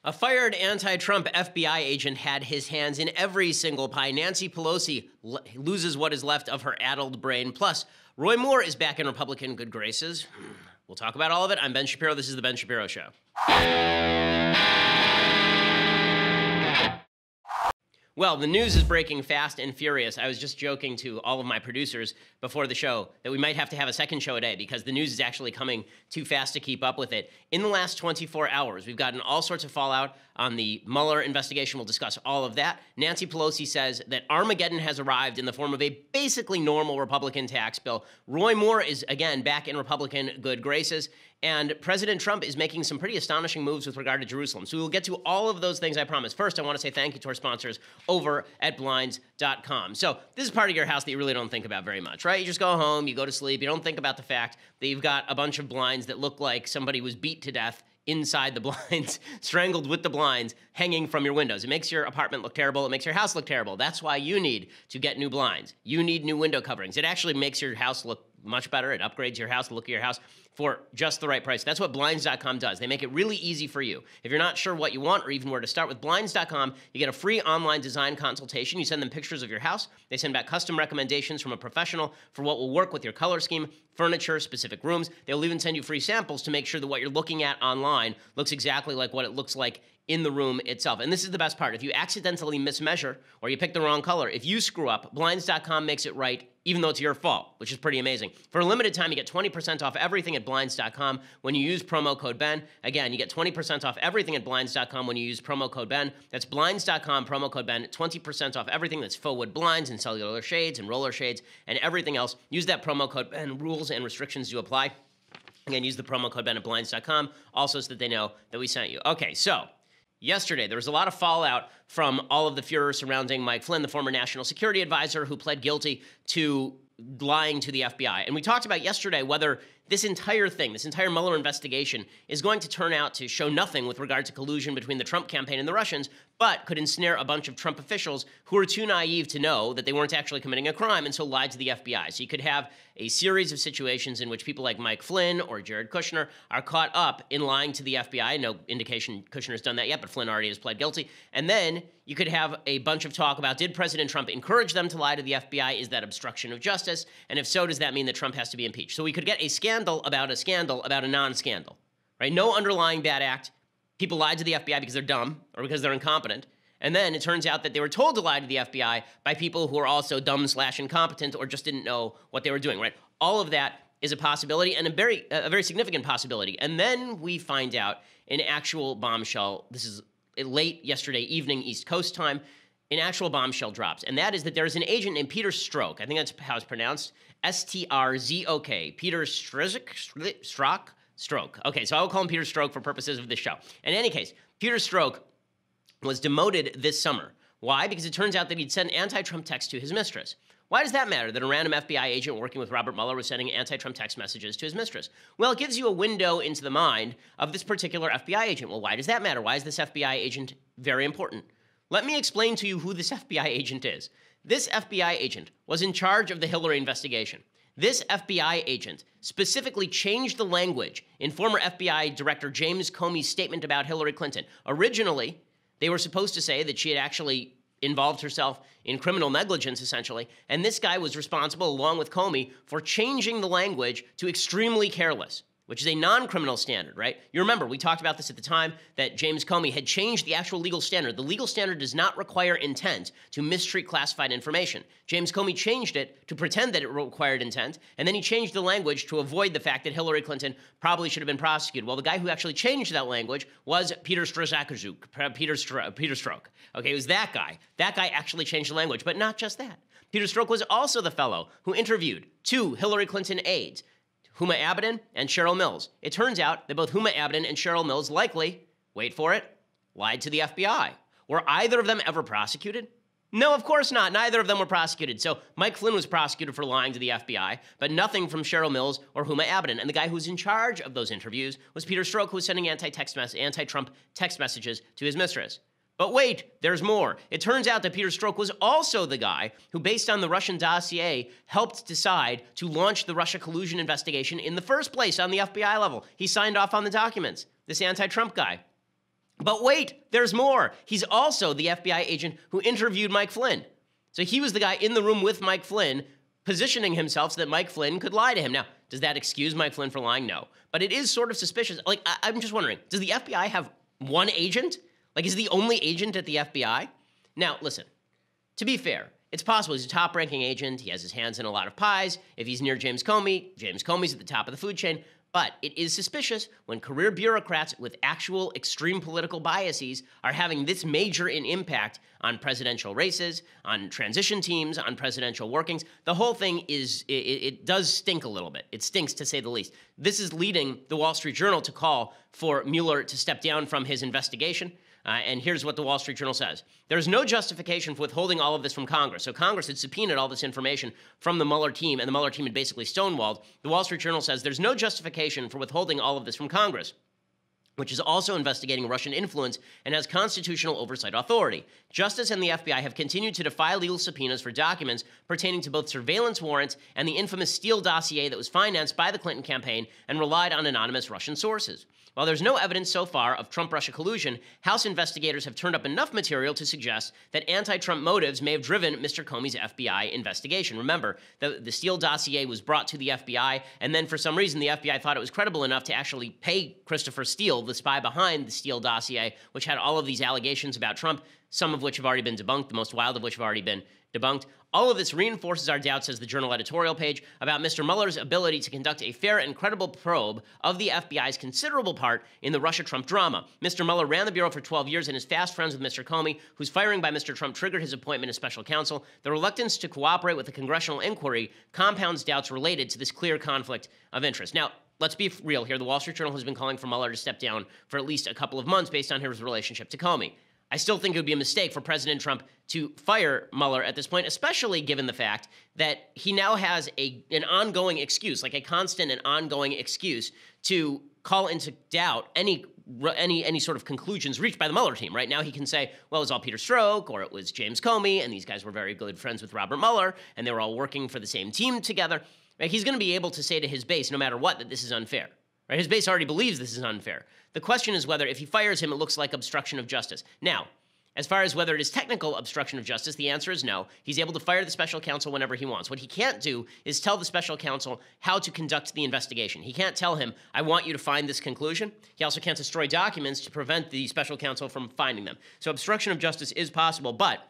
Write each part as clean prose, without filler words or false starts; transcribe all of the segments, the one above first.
A fired anti-Trump FBI agent had his hands in every single pie. Nancy Pelosi loses what is left of her addled brain. Plus, Roy Moore is back in Republican good graces. We'll talk about all of it. I'm Ben Shapiro. This is The Ben Shapiro Show. Well, the news is breaking fast and furious. I was just joking to all of my producers before the show that we might have to have a second show a day because the news is actually coming too fast to keep up with it. In the last 24 hours, we've gotten all sorts of fallout on the Mueller investigation. We'll discuss all of that. Nancy Pelosi says that Armageddon has arrived in the form of a basically normal Republican tax bill. Roy Moore is, again, back in Republican good graces. And President Trump is making some pretty astonishing moves with regard to Jerusalem. So we'll get to all of those things, I promise. First, I want to say thank you to our sponsors over at Blinds.com. So this is part of your house that you really don't think about very much, right? You just go home, you go to sleep, you don't think about the fact that you've got a bunch of blinds that look like somebody was beat to death inside the blinds, strangled with the blinds, hanging from your windows. It makes your apartment look terrible. It makes your house look terrible. That's why you need to get new blinds. You need new window coverings. It actually makes your house look much better. It upgrades your house, the look of your house, for just the right price. That's what Blinds.com does. They make it really easy for you. If you're not sure what you want or even where to start with Blinds.com, you get a free online design consultation. You send them pictures of your house. They send back custom recommendations from a professional for what will work with your color scheme, furniture, specific rooms. They'll even send you free samples to make sure that what you're looking at online looks exactly like what it looks like in the room itself. And this is the best part. If you accidentally mismeasure or you pick the wrong color, if you screw up, Blinds.com makes it right, even though it's your fault, which is pretty amazing. For a limited time, you get 20% off everything at Blinds.com when you use promo code Ben. Again, you get 20% off everything at Blinds.com when you use promo code Ben. That's Blinds.com, promo code Ben, 20% off everything that's faux wood blinds and cellular shades and roller shades and everything else. Use that promo code Ben. Rules and restrictions do apply. Again, use the promo code Ben at Blinds.com, also so that they know that we sent you. Okay, so yesterday, there was a lot of fallout from all of the furor surrounding Mike Flynn, the former national security advisor who pled guilty to lying to the FBI. And we talked about yesterday whether this entire thing, this entire Mueller investigation, is going to turn out to show nothing with regard to collusion between the Trump campaign and the Russians, but could ensnare a bunch of Trump officials who are too naive to know that they weren't actually committing a crime and so lied to the FBI. So you could have a series of situations in which people like Mike Flynn or Jared Kushner are caught up in lying to the FBI. No indication Kushner's done that yet, but Flynn already has pled guilty. And then you could have a bunch of talk about, did President Trump encourage them to lie to the FBI? Is that obstruction of justice? And if so, does that mean that Trump has to be impeached? So we could get a scandal about a non-scandal, right? No underlying bad act. People lied to the FBI because they're dumb or because they're incompetent. And then it turns out that they were told to lie to the FBI by people who are also dumb/incompetent or just didn't know what they were doing, right? All of that is a possibility and a very significant possibility. And then we find out an actual bombshell. This is late yesterday evening, East Coast time. An actual bombshell drops, and that is that there's an agent named Peter Strzok. I think that's how it's pronounced. S-T-R-Z-O-K. Peter Strzok. Okay, so I will call him Peter Strzok for purposes of this show. In any case, Peter Strzok was demoted this summer. Why? Because it turns out that he'd sent anti-Trump texts to his mistress. Why does that matter, that a random FBI agent working with Robert Mueller was sending anti-Trump text messages to his mistress? Well, it gives you a window into the mind of this particular FBI agent. Well, why does that matter? Why is this FBI agent very important? Let me explain to you who this FBI agent is. This FBI agent was in charge of the Hillary investigation. This FBI agent specifically changed the language in former FBI Director James Comey's statement about Hillary Clinton. Originally, they were supposed to say that she had actually involved herself in criminal negligence, essentially, and this guy was responsible, along with Comey, for changing the language to extremely careless, which is a non-criminal standard, right? You remember, we talked about this at the time, that James Comey had changed the actual legal standard. The legal standard does not require intent to mistreat classified information. James Comey changed it to pretend that it required intent, and then he changed the language to avoid the fact that Hillary Clinton probably should have been prosecuted. Well, the guy who actually changed that language was Peter Strzok. Okay, it was that guy. That guy actually changed the language, but not just that. Peter Strzok was also the fellow who interviewed two Hillary Clinton aides, Huma Abedin and Cheryl Mills. It turns out that both Huma Abedin and Cheryl Mills likely, wait for it, lied to the FBI. Were either of them ever prosecuted? No, of course not. Neither of them were prosecuted. So Mike Flynn was prosecuted for lying to the FBI, but nothing from Cheryl Mills or Huma Abedin. And the guy who was in charge of those interviews was Peter Strzok, who was sending anti-Trump text messages to his mistress. But wait, there's more. It turns out that Peter Strzok was also the guy who, based on the Russian dossier, helped decide to launch the Russia collusion investigation in the first place on the FBI level. He signed off on the documents, this anti-Trump guy. But wait, there's more. He's also the FBI agent who interviewed Mike Flynn. So he was the guy in the room with Mike Flynn, positioning himself so that Mike Flynn could lie to him. Now, does that excuse Mike Flynn for lying? No. But it is sort of suspicious. Like, I'm just wondering, does the FBI have one agent? Like, is he the only agent at the FBI? Now, listen, to be fair, it's possible he's a top-ranking agent. He has his hands in a lot of pies. If he's near James Comey's at the top of the food chain. But it is suspicious when career bureaucrats with actual extreme political biases are having this major an impact on presidential races, on transition teams, on presidential workings. The whole thing is, it does stink a little bit. It stinks, to say the least. This is leading the Wall Street Journal to call for Mueller to step down from his investigation. And here's what the Wall Street Journal says. There's no justification for withholding all of this from Congress. So Congress had subpoenaed all this information from the Mueller team, and the Mueller team had basically stonewalled. The Wall Street Journal says there's no justification for withholding all of this from Congress, which is also investigating Russian influence and has constitutional oversight authority. Justice and the FBI have continued to defy legal subpoenas for documents pertaining to both surveillance warrants and the infamous Steele dossier that was financed by the Clinton campaign and relied on anonymous Russian sources. While there's no evidence so far of Trump-Russia collusion, House investigators have turned up enough material to suggest that anti-Trump motives may have driven Mr. Comey's FBI investigation. Remember, the Steele dossier was brought to the FBI, and then for some reason the FBI thought it was credible enough to actually pay Christopher Steele, the spy behind the Steele dossier, which had all of these allegations about Trump, some of which have already been debunked, the most wild of which have already been debunked. All of this reinforces our doubts, says the Journal editorial page, about Mr. Mueller's ability to conduct a fair and credible probe of the FBI's considerable part in the Russia-Trump drama. Mr. Mueller ran the Bureau for 12 years and is fast friends with Mr. Comey, whose firing by Mr. Trump triggered his appointment as special counsel. The reluctance to cooperate with the congressional inquiry compounds doubts related to this clear conflict of interest. Now, let's be real here. The Wall Street Journal has been calling for Mueller to step down for at least a couple of months based on his relationship to Comey. I still think it would be a mistake for President Trump to fire Mueller at this point, especially given the fact that he now has an ongoing excuse, like a constant and ongoing excuse to call into doubt any sort of conclusions reached by the Mueller team. Right now he can say, well, it was all Peter Strzok, or it was James Comey, and these guys were very good friends with Robert Mueller, and they were all working for the same team together. Right? He's going to be able to say to his base, no matter what, that this is unfair. Right? His base already believes this is unfair. The question is whether, if he fires him, it looks like obstruction of justice. Now, as far as whether it is technical obstruction of justice, the answer is no. He's able to fire the special counsel whenever he wants. What he can't do is tell the special counsel how to conduct the investigation. He can't tell him, I want you to find this conclusion. He also can't destroy documents to prevent the special counsel from finding them. So obstruction of justice is possible, but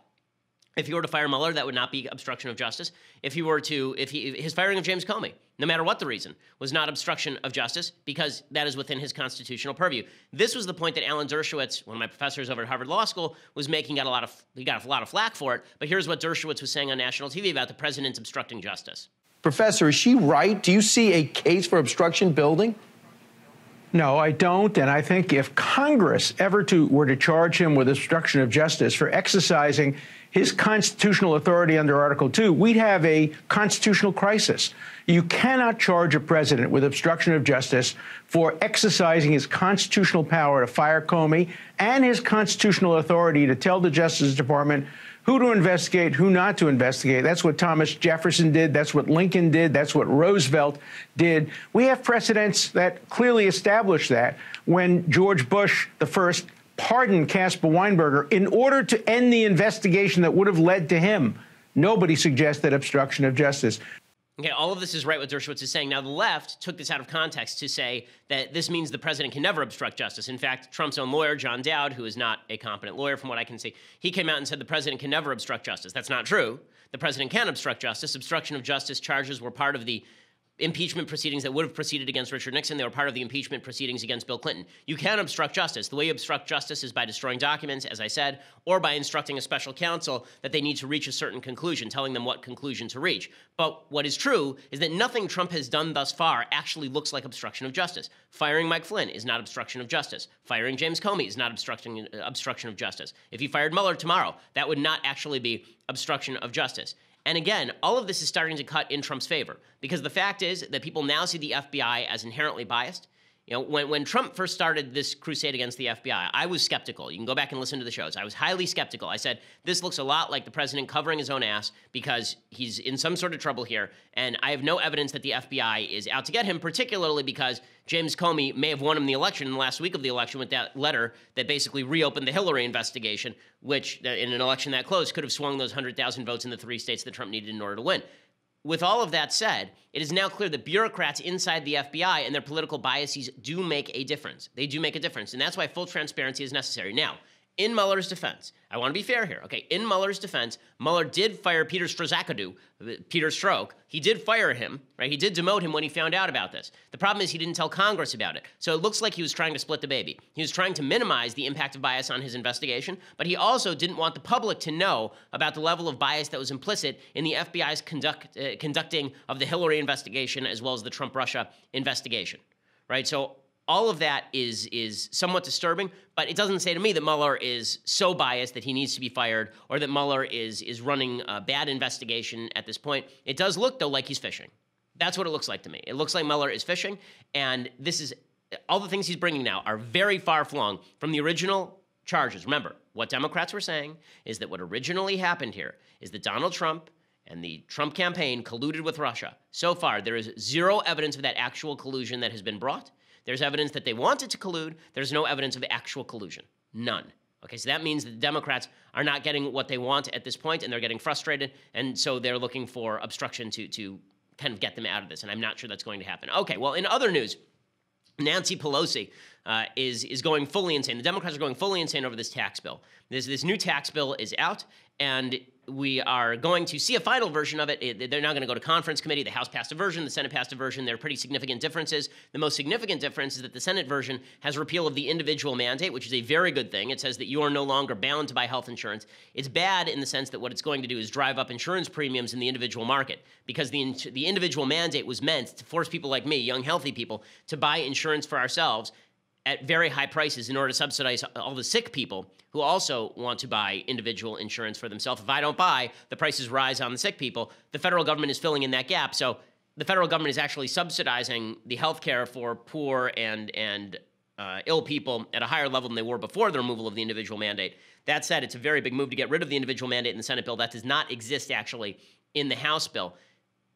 if he were to fire Mueller, that would not be obstruction of justice. If his firing of James Comey, no matter what the reason, was not obstruction of justice, because that is within his constitutional purview. This was the point that Alan Dershowitz, one of my professors over at Harvard Law School, was making. He got a lot of flack for it. But here's what Dershowitz was saying on national TV about the president's obstructing justice. Professor, is she right? Do you see a case for obstruction building? No, I don't. And I think if Congress were to charge him with obstruction of justice for exercising his constitutional authority under Article 2, we'd have a constitutional crisis. You cannot charge a president with obstruction of justice for exercising his constitutional power to fire Comey and his constitutional authority to tell the Justice Department who to investigate, who not to investigate. That's what Thomas Jefferson did. That's what Lincoln did. That's what Roosevelt did. We have precedents that clearly establish that. When George Bush, the first, pardoned Caspar Weinberger in order to end the investigation that would have led to him, nobody suggested obstruction of justice. Okay, all of this is right what Dershowitz is saying. Now, the left took this out of context to say that this means the president can never obstruct justice. In fact, Trump's own lawyer, John Dowd, who is not a competent lawyer from what I can see, he came out and said the president can never obstruct justice. That's not true. The president can obstruct justice. Obstruction of justice charges were part of the impeachment proceedings that would have proceeded against Richard Nixon. They were part of the impeachment proceedings against Bill Clinton. You can obstruct justice. The way you obstruct justice is by destroying documents, as I said, or by instructing a special counsel that they need to reach a certain conclusion, telling them what conclusion to reach. But what is true is that nothing Trump has done thus far actually looks like obstruction of justice. Firing Mike Flynn is not obstruction of justice. Firing James Comey is not obstruction of justice. If he fired Mueller tomorrow, that would not actually be obstruction of justice. And again, all of this is starting to cut in Trump's favor, because the fact is that people now see the FBI as inherently biased. You know, when Trump first started this crusade against the FBI, I was skeptical. You can go back and listen to the shows. I was highly skeptical. I said, this looks a lot like the president covering his own ass because he's in some sort of trouble here, and I have no evidence that the FBI is out to get him, particularly because James Comey may have won him the election in the last week of the election with that letter that basically reopened the Hillary investigation, which in an election that close could have swung those 100,000 votes in the 3 states that Trump needed in order to win. With all of that said, it is now clear that bureaucrats inside the FBI and their political biases do make a difference. They do make a difference, and that's why full transparency is necessary. Now, in Mueller's defense, I want to be fair here, okay? In Mueller's defense, Mueller did fire Peter Strzok's. Peter Strzok. He did fire him, right? He did demote him when he found out about this. The problem is he didn't tell Congress about it. So it looks like he was trying to split the baby. He was trying to minimize the impact of bias on his investigation, but he also didn't want the public to know about the level of bias that was implicit in the FBI's conducting of the Hillary investigation as well as the Trump-Russia investigation, right? So all of that is somewhat disturbing, but it doesn't say to me that Mueller is so biased that he needs to be fired or that Mueller is running a bad investigation at this point. It does look, though, like he's fishing. That's what it looks like to me. It looks like Mueller is fishing, and this is all the things he's bringing now are very far-flung from the original charges. Remember, what Democrats were saying is that what originally happened here is that Donald Trump and the Trump campaign colluded with Russia. So far, there is zero evidence of that actual collusion that has been brought. There's evidence that they wanted to collude. There's no evidence of actual collusion. None. Okay, so that means that the Democrats are not getting what they want at this point, and they're getting frustrated, and so they're looking for obstruction to kind of get them out of this, and I'm not sure that's going to happen. Okay, well, in other news, Nancy Pelosi is going fully insane. The Democrats are going fully insane over this tax bill. This new tax bill is out, and we are going to see a final version of it. They're now going to go to conference committee. The House passed a version. The Senate passed a version. There are pretty significant differences. The most significant difference is that the Senate version has repeal of the individual mandate, which is a very good thing. It says that you are no longer bound to buy health insurance. It's bad in the sense that what it's going to do is drive up insurance premiums in the individual market because the individual mandate was meant to force people like me, young, healthy people, to buy insurance for ourselves at very high prices in order to subsidize all the sick people who also want to buy individual insurance for themselves. If I don't buy, the prices rise on the sick people. The federal government is filling in that gap. So the federal government is actually subsidizing the health care for poor and ill people at a higher level than they were before the removal of the individual mandate. That said, it's a very big move to get rid of the individual mandate in the Senate bill. That does not exist actually in the House bill.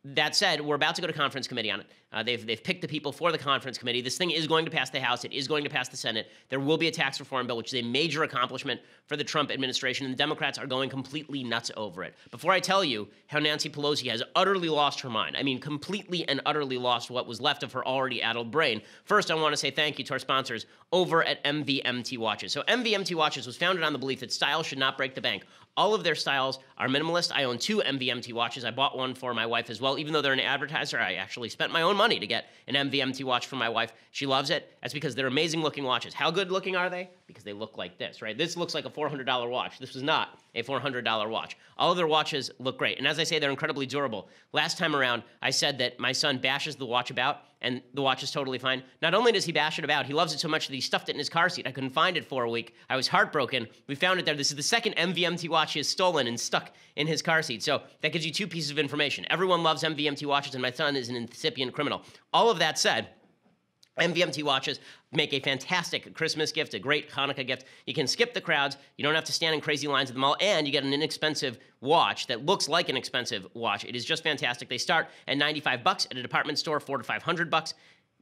That said, we're about to go to conference committee on it. They've picked the people for the conference committee. This thing is going to pass the House. It is going to pass the Senate. There will be a tax reform bill, which is a major accomplishment for the Trump administration, and the Democrats are going completely nuts over it. Before I tell you how Nancy Pelosi has utterly lost her mind, I mean completely and utterly lost what was left of her already addled brain, first I want to say thank you to our sponsors over at MVMT Watches. So MVMT Watches was founded on the belief that style should not break the bank. All of their styles are minimalist. I own 2 MVMT watches. I bought one for my wife as well. Even though they're an advertiser, I actually spent my own money to get an MVMT watch for my wife. She loves it. That's because they're amazing-looking watches. How good looking are they? Because they look like this, right? This looks like a $400 watch. This was not a $400 watch. All of their watches look great. And as I say, they're incredibly durable. Last time around, I said that my son bashes the watch about, and the watch is totally fine. Not only does he bash it about, he loves it so much that he stuffed it in his car seat. I couldn't find it for a week. I was heartbroken. We found it there. This is the second MVMT watch he has stolen and stuck in his car seat. So that gives you 2 pieces of information. Everyone loves MVMT watches, and my son is an incipient criminal. All of that said, MVMT watches make a fantastic Christmas gift, a great Hanukkah gift. You can skip the crowds. You don't have to stand in crazy lines at the mall, and you get an inexpensive watch that looks like an expensive watch. It is just fantastic. They start at $95 at a department store, $400 to $500.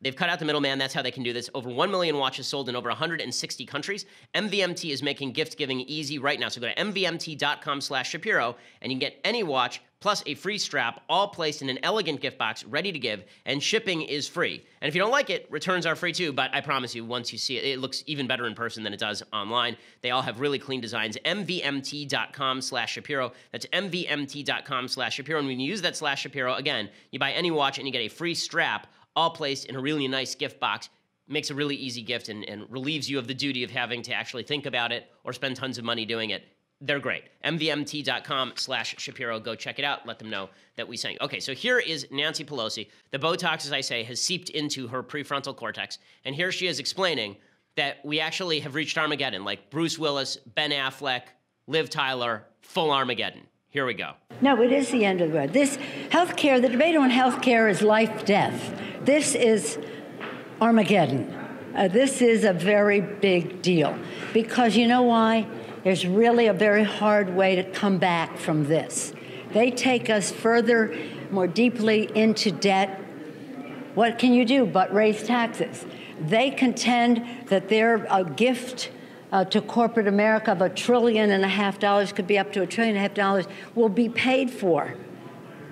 They've cut out the middleman. That's how they can do this. Over 1 million watches sold in over 160 countries. MVMT is making gift giving easy right now. So go to mvmt.com/Shapiro, and you can get any watch plus a free strap, all placed in an elegant gift box, ready to give, and shipping is free. And if you don't like it, returns are free too, but I promise you, once you see it, it looks even better in person than it does online. They all have really clean designs. mvmt.com/Shapiro. That's mvmt.com/Shapiro. And when you use that /Shapiro, again, you buy any watch and you get a free strap, all placed in a really nice gift box. Makes a really easy gift and relieves you of the duty of having to actually think about it or spend tons of money doing it. They're great. mvmt.com/Shapiro. Go check it out. Let them know that we sent you. Okay, so here is Nancy Pelosi. The Botox, as I say, has seeped into her prefrontal cortex. And here she is explaining that we actually have reached Armageddon, like Bruce Willis, Ben Affleck, Liv Tyler, full Armageddon. Here we go. No, it is the end of the road. This healthcare, the debate on healthcare is life, death. This is Armageddon. This is a very big deal because you know why? There's really a very hard way to come back from this. They take us further, more deeply into debt. What can you do but raise taxes? They contend that their gift to corporate America of $1.5 trillion, could be up to $1.5 trillion, will be paid for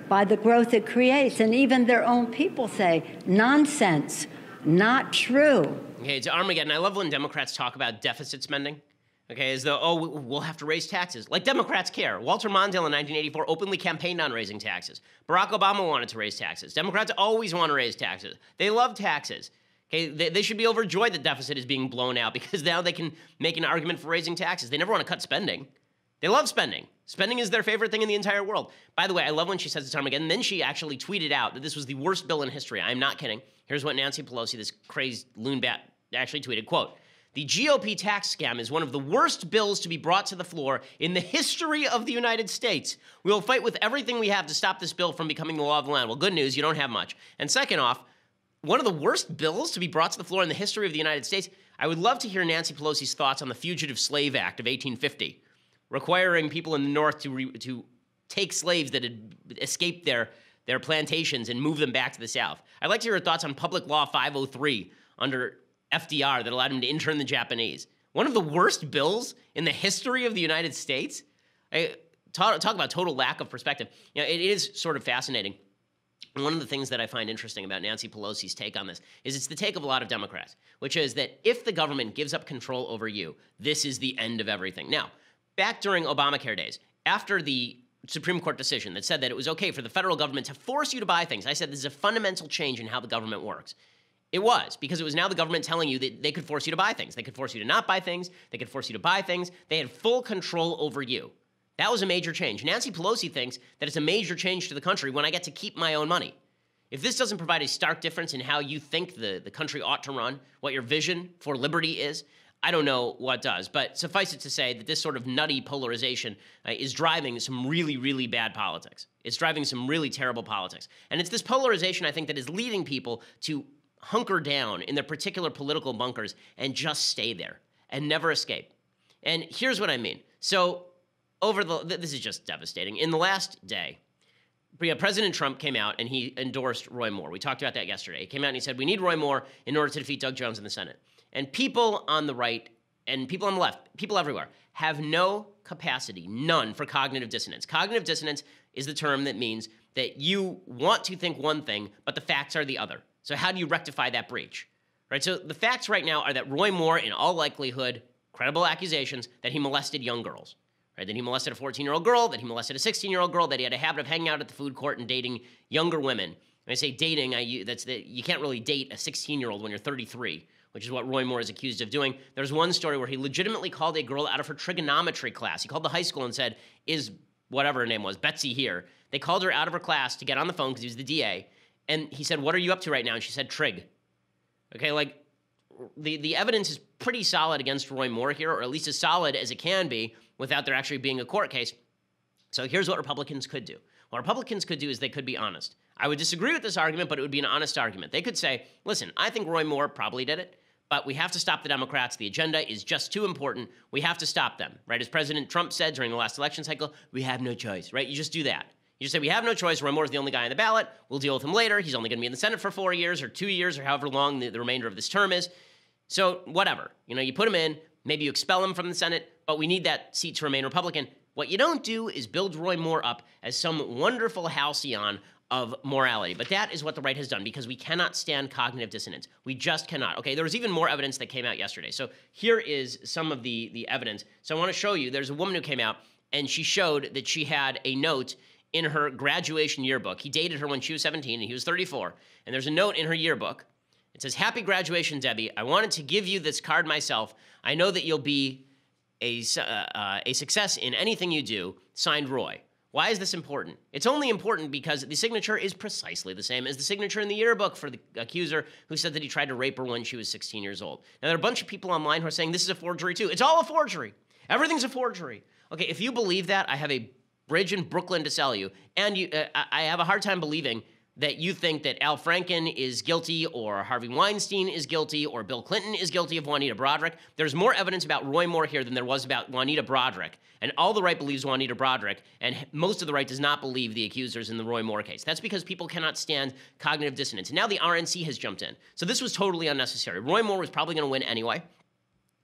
by the growth it creates. And even their own people say, nonsense, not true. Okay, it's Armageddon. I love when Democrats talk about deficit spending. Okay, as though, oh, we'll have to raise taxes. Like Democrats care. Walter Mondale in 1984 openly campaigned on raising taxes. Barack Obama wanted to raise taxes. Democrats always want to raise taxes. They love taxes. Okay, they should be overjoyed that deficit is being blown out because now they can make an argument for raising taxes. They never want to cut spending. They love spending. Spending is their favorite thing in the entire world. By the way, I love when she says it's Armageddon. Then she actually tweeted out that this was the worst bill in history. I'm not kidding. Here's what Nancy Pelosi, this crazed loon bat, actually tweeted, quote, "The GOP tax scam is one of the worst bills to be brought to the floor in the history of the United States. We will fight with everything we have to stop this bill from becoming the law of the land." Well, good news, you don't have much. And second off, one of the worst bills to be brought to the floor in the history of the United States, I would love to hear Nancy Pelosi's thoughts on the Fugitive Slave Act of 1850, requiring people in the North to take slaves that had escaped their plantations and move them back to the South. I'd like to hear her thoughts on Public Law 503 under FDR that allowed him to intern the Japanese. One of the worst bills in the history of the United States. Talk about total lack of perspective. You know, it is sort of fascinating. And one of the things that I find interesting about Nancy Pelosi's take on this is it's the take of a lot of Democrats, which is that if the government gives up control over you, this is the end of everything. Now, back during Obamacare days, after the Supreme Court decision that said that it was okay for the federal government to force you to buy things, I said this is a fundamental change in how the government works. It was, because it was now the government telling you that they could force you to buy things. They could force you to not buy things. They could force you to buy things. They had full control over you. That was a major change. Nancy Pelosi thinks that it's a major change to the country when I get to keep my own money. If this doesn't provide a stark difference in how you think the country ought to run, what your vision for liberty is, I don't know what does. But suffice it to say that this sort of nutty polarization is driving some really, really bad politics. It's driving some really terrible politics. And it's this polarization, I think, that is leading people to hunker down in their particular political bunkers and just stay there and never escape. And here's what I mean. So this is just devastating. In the last day, President Trump came out and he endorsed Roy Moore. We talked about that yesterday. He came out and he said, we need Roy Moore in order to defeat Doug Jones in the Senate. And people on the right and people on the left, people everywhere, have no capacity, none, for cognitive dissonance. Cognitive dissonance is the term that means that you want to think one thing, but the facts are the other. So how do you rectify that breach? Right? So the facts right now are that Roy Moore, in all likelihood, credible accusations that he molested young girls. Right? That he molested a 14-year-old girl, that he molested a 16-year-old girl, that he had a habit of hanging out at the food court and dating younger women. When I say dating, you can't really date a 16-year-old when you're 33, which is what Roy Moore is accused of doing. There's one story where he legitimately called a girl out of her trigonometry class. He called the high school and said, is whatever her name was, Betsy here. They called her out of her class to get on the phone because he was the DA. And he said, what are you up to right now? And she said, trig. Okay, like, the evidence is pretty solid against Roy Moore here, or at least as solid as it can be without there actually being a court case. So here's what Republicans could do. What Republicans could do is they could be honest. I would disagree with this argument, but it would be an honest argument. They could say, listen, I think Roy Moore probably did it, but we have to stop the Democrats. The agenda is just too important. We have to stop them, right? As President Trump said during the last election cycle, we have no choice, right? You just do that. You just say, we have no choice. Roy Moore's the only guy on the ballot. We'll deal with him later. He's only going to be in the Senate for 4 years or 2 years or however long the remainder of this term is. So whatever. You know, you put him in, maybe you expel him from the Senate, but we need that seat to remain Republican. What you don't do is build Roy Moore up as some wonderful halcyon of morality. But that is what the right has done because we cannot stand cognitive dissonance. We just cannot. Okay, there was even more evidence that came out yesterday. So here is some of the evidence. So I want to show you, there's a woman who came out and she showed that she had a note in her graduation yearbook. He dated her when she was 17 and he was 34. And there's a note in her yearbook. It says, happy graduation, Debbie. I wanted to give you this card myself. I know that you'll be a success in anything you do. Signed, Roy. Why is this important? It's only important because the signature is precisely the same as the signature in the yearbook for the accuser who said that he tried to rape her when she was 16 years old. Now, there are a bunch of people online who are saying this is a forgery too. It's all a forgery. Everything's a forgery. Okay, if you believe that, I have a bridge in Brooklyn to sell you. And I have a hard time believing that you think that Al Franken is guilty or Harvey Weinstein is guilty or Bill Clinton is guilty of Juanita Broaddrick. There's more evidence about Roy Moore here than there was about Juanita Broaddrick. And all the right believes Juanita Broaddrick, and most of the right does not believe the accusers in the Roy Moore case. That's because people cannot stand cognitive dissonance. And now the RNC has jumped in. So this was totally unnecessary. Roy Moore was probably going to win anyway.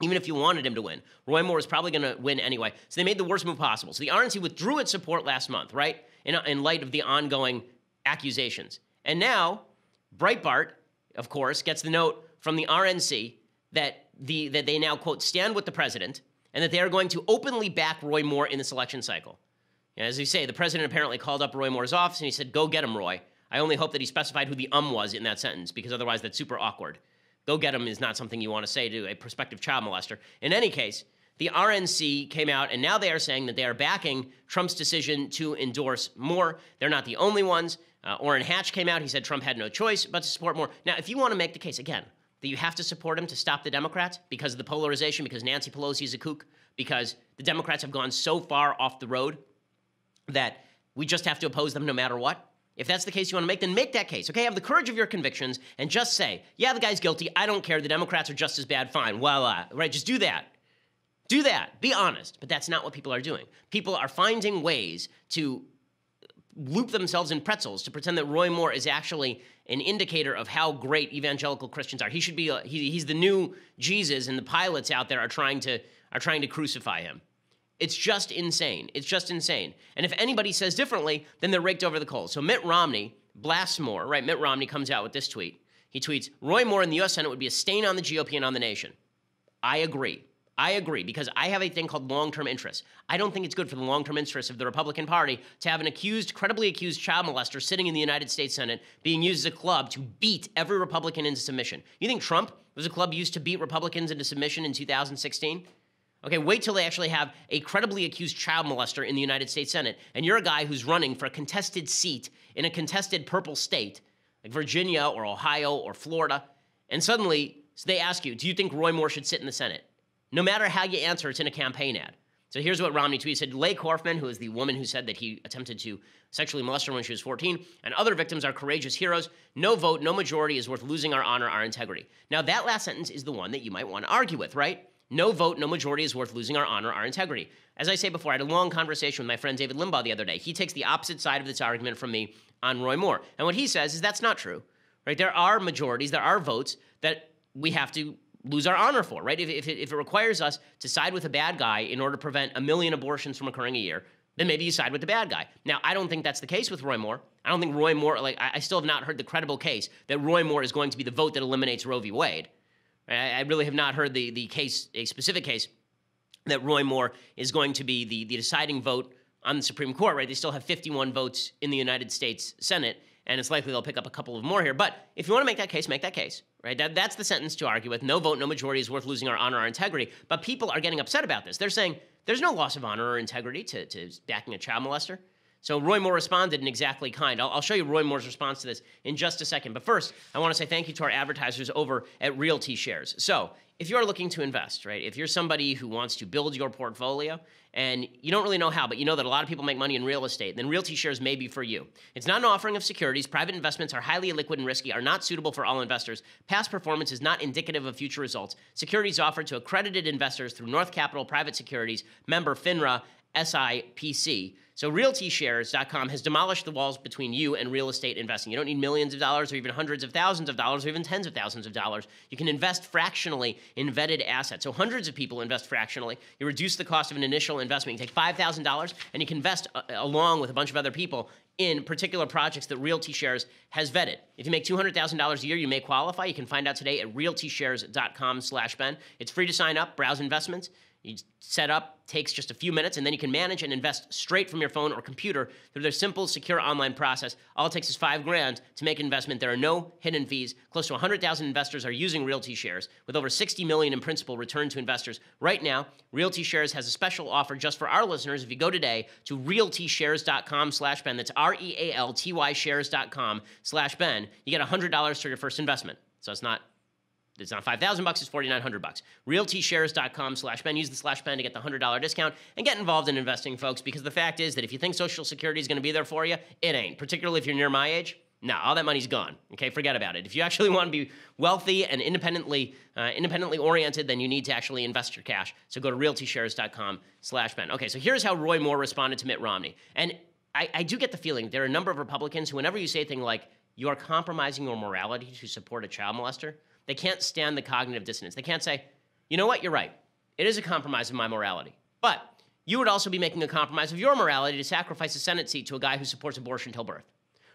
Even if you wanted him to win, Roy Moore is probably going to win anyway. So they made the worst move possible. So the RNC withdrew its support last month, right, in light of the ongoing accusations. And now Breitbart, of course, gets the note from the RNC that they now, quote, stand with the president and that they are going to openly back Roy Moore in this election cycle. As you say, the president apparently called up Roy Moore's office and he said, go get him, Roy. I only hope that he specified who the was in that sentence, because otherwise that's super awkward. Go get him is not something you want to say to a prospective child molester. In any case, the RNC came out, and now they are saying that they are backing Trump's decision to endorse Moore. They're not the only ones. Orrin Hatch came out. He said Trump had no choice but to support Moore. Now, if you want to make the case, again, that you have to support him to stop the Democrats because of the polarization, because Nancy Pelosi is a kook, because the Democrats have gone so far off the road that we just have to oppose them no matter what. If that's the case you want to make, then make that case, okay? Have the courage of your convictions and just say, yeah, the guy's guilty. I don't care. The Democrats are just as bad. Fine. Voila. Right? Just do that. Do that. Be honest. But that's not what people are doing. People are finding ways to loop themselves in pretzels to pretend that Roy Moore is actually an indicator of how great evangelical Christians are. He should be he's the new Jesus, and the pilots out there are trying to crucify him. It's just insane. It's just insane. And if anybody says differently, then they're raked over the coals. So Mitt Romney blasts Moore, right? Mitt Romney comes out with this tweet. He tweets, Roy Moore in the U.S. Senate would be a stain on the GOP and on the nation. I agree. I agree, because I have a thing called long-term interests. I don't think it's good for the long-term interests of the Republican Party to have an credibly accused child molester sitting in the United States Senate being used as a club to beat every Republican into submission. You think Trump was a club used to beat Republicans into submission in 2016? Okay, wait till they actually have a credibly accused child molester in the United States Senate, and you're a guy who's running for a contested seat in a contested purple state, like Virginia or Ohio or Florida, and suddenly they ask you, do you think Roy Moore should sit in the Senate? No matter how you answer, it's in a campaign ad. So here's what Romney tweeted. He said, Leigh Kaufman, who is the woman who said that he attempted to sexually molest her when she was 14, and other victims are courageous heroes. No vote, no majority is worth losing our honor, our integrity. Now, that last sentence is the one that you might want to argue with, right? No vote, no majority is worth losing our honor, our integrity. As I say before, I had a long conversation with my friend David Limbaugh the other day. He takes the opposite side of this argument from me on Roy Moore. And what he says is that's not true, right? There are majorities, there are votes that we have to lose our honor for, right? If it requires us to side with a bad guy in order to prevent 1 million abortions from occurring a year, then maybe you side with the bad guy. Now, I don't think that's the case with Roy Moore. I don't think Roy Moore, I still have not heard the credible case that Roy Moore is going to be the vote that eliminates Roe v. Wade. I really have not heard the case, a specific case, that Roy Moore is going to be the deciding vote on the Supreme Court, right? They still have 51 votes in the United States Senate, and it's likely they'll pick up a couple of more here. But if you want to make that case, right? That's the sentence to argue with. No vote, no majority is worth losing our honor, our integrity. But people are getting upset about this. They're saying there's no loss of honor or integrity to backing a child molester. So Roy Moore responded in exactly kind. I'll show you Roy Moore's response to this in just a second. But first, I want to say thank you to our advertisers over at Realty Shares. So if you're looking to invest, right, if you're somebody who wants to build your portfolio and you don't really know how, but you know that a lot of people make money in real estate, then Realty Shares may be for you. It's not an offering of securities. Private investments are highly illiquid and risky, are not suitable for all investors. Past performance is not indicative of future results. Securities offered to accredited investors through North Capital Private Securities, member FINRA, SIPC. So RealtyShares.com has demolished the walls between you and real estate investing. You don't need millions of dollars or even hundreds of thousands of dollars or even tens of thousands of dollars. You can invest fractionally in vetted assets. So hundreds of people invest fractionally. You reduce the cost of an initial investment. You take $5,000 and you can invest along with a bunch of other people in particular projects that Realty Shares has vetted. If you make $200,000 a year, you may qualify. You can find out today at RealtyShares.com/Ben. It's free to sign up, browse investments. You set up, takes just a few minutes, and then you can manage and invest straight from your phone or computer through their simple, secure online process. All it takes is $5,000 to make an investment. There are no hidden fees. Close to 100,000 investors are using Realty Shares, with over $60 million in principal returned to investors. Right now, Realty Shares has a special offer just for our listeners. If you go today to RealtyShares.com/Ben, that's RealtyShares.com/Ben, you get $100 for your first investment. So it's not $5,000, it's $4,900. RealtyShares.com/Ben. Use the /Ben to get the $100 discount and get involved in investing, folks, because the fact is that if you think Social Security is going to be there for you, it ain't, particularly if you're near my age. No, all that money's gone. Okay, forget about it. If you actually want to be wealthy and independently oriented, then you need to actually invest your cash. So go to realtyshares.com/Ben. Okay, so here's how Roy Moore responded to Mitt Romney. And I do get the feeling there are a number of Republicans who, whenever you say a thing like, you are compromising your morality to support a child molester, they can't stand the cognitive dissonance. They can't say, you know what, you're right. It is a compromise of my morality. But you would also be making a compromise of your morality to sacrifice a Senate seat to a guy who supports abortion till birth.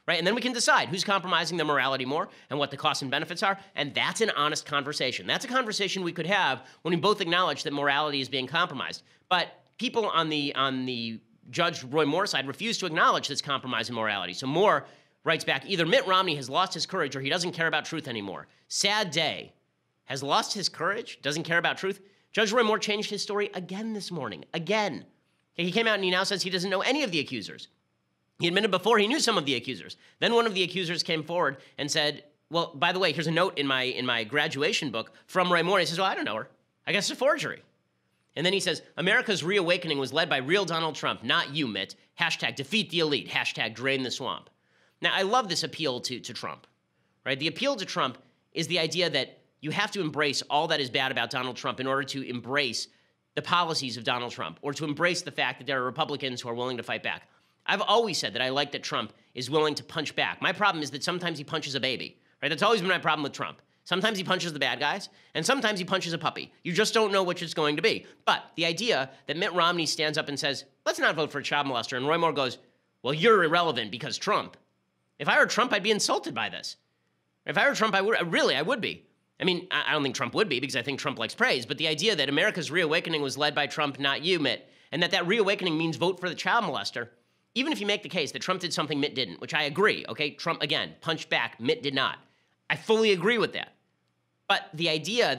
Right? And then we can decide who's compromising their morality more and what the costs and benefits are. And that's an honest conversation. That's a conversation we could have when we both acknowledge that morality is being compromised. But people on the Judge Roy Moore side refuse to acknowledge this compromise in morality. So Moore writes back, either Mitt Romney has lost his courage or he doesn't care about truth anymore. Sad day. Has lost his courage? Doesn't care about truth? Judge Roy Moore changed his story again this morning. Again. He came out and he now says he doesn't know any of the accusers. He admitted before he knew some of the accusers. Then one of the accusers came forward and said, well, by the way, here's a note in my graduation book from Roy Moore. He says, well, I don't know her. I guess it's a forgery. And then he says, America's reawakening was led by real Donald Trump, not you, Mitt. Hashtag defeat the elite. Hashtag drain the swamp. Now, I love this appeal to Trump, right? The appeal to Trump is the idea that you have to embrace all that is bad about Donald Trump in order to embrace the policies of Donald Trump or to embrace the fact that there are Republicans who are willing to fight back. I've always said that I like that Trump is willing to punch back. My problem is that sometimes he punches a baby, right? That's always been my problem with Trump. Sometimes he punches the bad guys, and sometimes he punches a puppy. You just don't know which it's going to be. But the idea that Mitt Romney stands up and says, let's not vote for a child molester, and Roy Moore goes, well, you're irrelevant because Trump. If I were Trump, I'd be insulted by this. If I were Trump, I would be. I mean, I don't think Trump would be because I think Trump likes praise, but the idea that America's reawakening was led by Trump, not you, Mitt, and that reawakening means vote for the child molester, even if you make the case that Trump did something Mitt didn't, which I agree, okay? Trump, again, punched back, Mitt did not. I fully agree with that. But the idea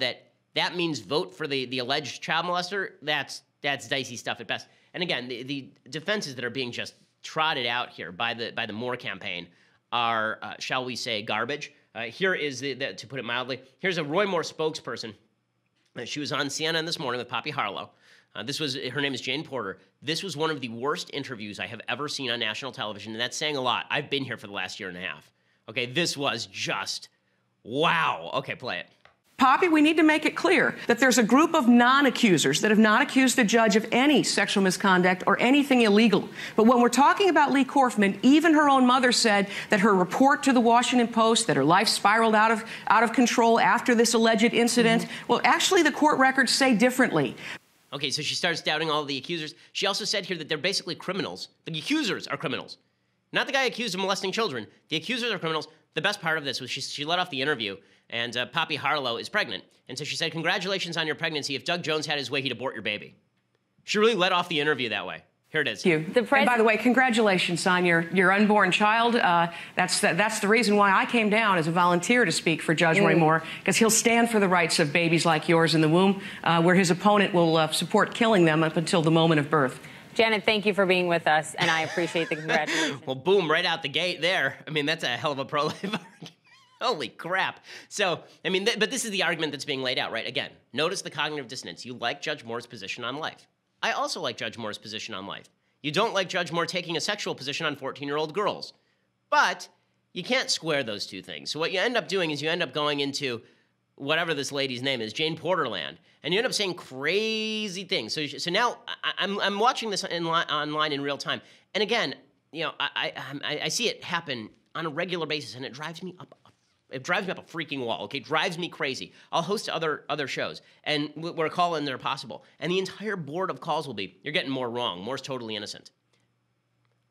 that means vote for the alleged child molester, that's dicey stuff at best. And again, the defenses that are being just trotted out here by the Moore campaign are, shall we say, garbage. Here is, to put it mildly, here's a Roy Moore spokesperson. She was on CNN this morning with Poppy Harlow. Her name is Jane Porter. This was one of the worst interviews I have ever seen on national television, and that's saying a lot. I've been here for the last year and a half. Okay, this was just, wow. Okay, play it. Poppy, we need to make it clear that there's a group of non-accusers that have not accused the judge of any sexual misconduct or anything illegal. But when we're talking about Lee Korfman, even her own mother said that her report to the Washington Post, that her life spiraled out of control after this alleged incident. Well, actually, the court records say differently. Okay, so she starts doubting all of the accusers. She also said here that they're basically criminals. The accusers are criminals. Not the guy accused of molesting children. The accusers are criminals. The best part of this was she let off the interview, and Poppy Harlow is pregnant. And so she said, congratulations on your pregnancy. If Doug Jones had his way, he'd abort your baby. She really let off the interview that way. Here it is. And by the way, congratulations on your unborn child. That's the reason why I came down as a volunteer to speak for Judge Roy Moore, because he'll stand for the rights of babies like yours in the womb, where his opponent will support killing them up until the moment of birth. Janet, thank you for being with us, and I appreciate the congratulations. Well, boom, right out the gate there. I mean, that's a hell of a pro-life argument. Holy crap. So, I mean, but this is the argument that's being laid out, right? Again, notice the cognitive dissonance. You like Judge Moore's position on life. I also like Judge Moore's position on life. You don't like Judge Moore taking a sexual position on 14-year-old girls. But you can't square those two things. So what you end up doing is you end up going into whatever this lady's name is, Jane Porterland, and you end up saying crazy things. So now I'm watching this online in real time. And again, you know, I see it happen on a regular basis, and it drives me up. It drives me up a freaking wall, okay? It drives me crazy. I'll host other shows, and we're calling there possible. And the entire board of calls will be, you're getting Moore wrong. Moore's totally innocent.